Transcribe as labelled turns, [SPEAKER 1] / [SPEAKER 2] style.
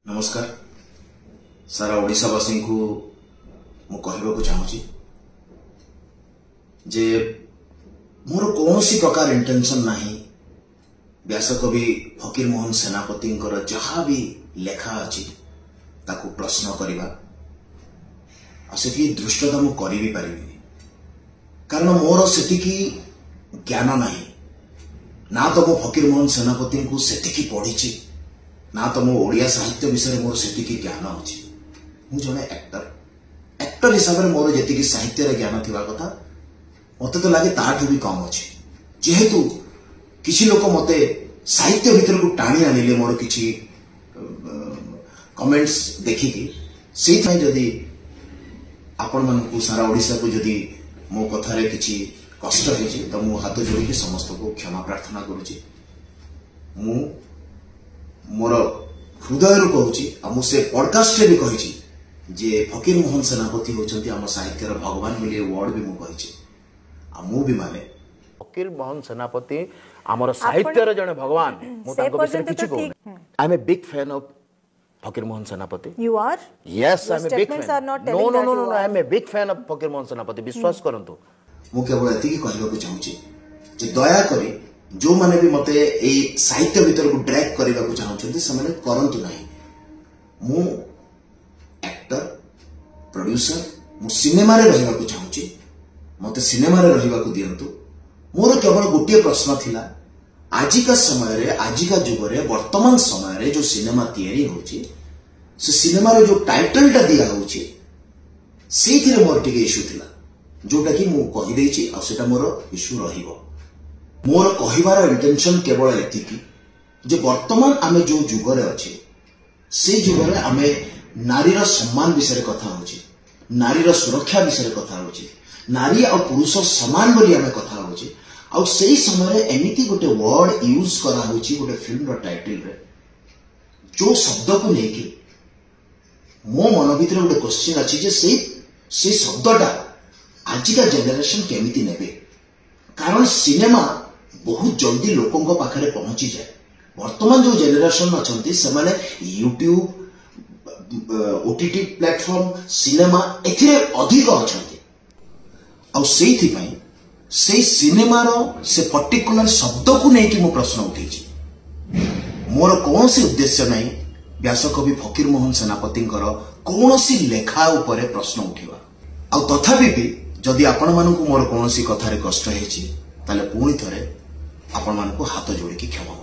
[SPEAKER 1] नमस्कार सारा ओडिशावासी को मु कहबा चाहूँगी जे मोर कौन प्रकार इंटेंशन नहीं व्यासकवि फकीर मोहन सेनापति जहाँ भी लेखा अच्छी ताकू प्रश्न करवा से दृष्टता मु कर भी पारि कारण मोर से ज्ञान नहीं ना तो मो फकीर मोहन सेनापति को से पढ़ी ना तो मो ओडिया साहित्य विषय मोर से ज्ञान अच्छी मु जड़े एक्टर हिसाब से मोर जी साहित्य ज्ञान थी कथा मत तो लगे ताठू भी कम अच्छे जेहेतु किसी लोग मते साहित्य भीतर को टाणी आनिले मोर किसी कमेंट्स देखिकी से जदि आपण मानू सारा ओडिशा को जदि मो कथारे किसी कष्ट है तो मु हाथ जोड़ी समस्त को क्षमा प्रार्थना करुच्ची मु मोर हृदय कहूँ से पॉडकास्ट भी कही जे फकीर मोहन सेनापति होचंती आम साहित्यर भगवान बोली वर्ड भी मु भी माने
[SPEAKER 2] फकीर मोहन सेनापति आमर साहित्यर जने भगवान मु तांको विषय किछि को I am a big fan of Fakir Mohan Senapati
[SPEAKER 3] You are?
[SPEAKER 2] Yes I am a big
[SPEAKER 3] Statements
[SPEAKER 2] fan
[SPEAKER 3] are not
[SPEAKER 2] no
[SPEAKER 3] telling
[SPEAKER 2] no
[SPEAKER 3] that
[SPEAKER 2] no
[SPEAKER 3] you
[SPEAKER 2] no
[SPEAKER 3] are.
[SPEAKER 2] I am a big fan of Fakir Mohan सेनापति विश्वास करंतु
[SPEAKER 1] मु केवल एतिकी कहबा चाहूँगी जे दया करी जो माने भी मते ए साहित्य भीतर को ड्रैग करबा को चाहउछंती से माने करंतु नाही मु एक्टर प्रोड्यूसर मु सिनेमा रे रहिबा को चाहूँगी मते सिनेमा रे रहिबा को दियंतु मोर केवल गोटे प्रश्न थिला आजिका समय रे आजिका जुग रे वर्तमान समय रे जो सिनेमा तैयारी होची से सिनेमा रे जो टाइटल टा दिया होची सेथिरे मोर टिके इशू थिला जोटा कि मु कहि देछि आ सेटा मोर इशू रहिबो मोर कहिबार इंटेंशन केवल एतिकी जे वर्तमान आमे जो जुगरे अच्छे से जुगरे आमे नारीर सम्मान विषय कथा होची नारीर सुरक्षा विषय कथा होची नारी और पुरुष समान बोली आमे कथा होची और सही समय एमिति गोटे वर्ड यूज करा होची गोटे फिल्म रो टाइटल रे जो शब्द को लेके मो मन भीतर गोटे क्वेश्चन अछि जे से शब्दटा आजिका जेनेरेशन केमिति नेबे कारण सिनेमा बहुत जल्दी लोकों पाखरे पहुंची जाए वर्तमान जो जेनेरेशन अच्छा से माने यूट्यूब ओटीटी प्लेटफॉर्म सिनेमा एथिरे अधिक अच्छा से सिनेमार से पर्टिकुलर शब्द को लेकिन मो प्रश्न उठी मोर कौन सी उद्देश्य नहीं व्यासकवि फकीर मोहन सेनापति कौन सी लेखा उपरे प्रश्न उठा आ तथापि भी जदि आपण मानकु मोर कौन सी कथारे कष्ट है पुणी थे आपण मानकु हाथ जोड़ी क्षमा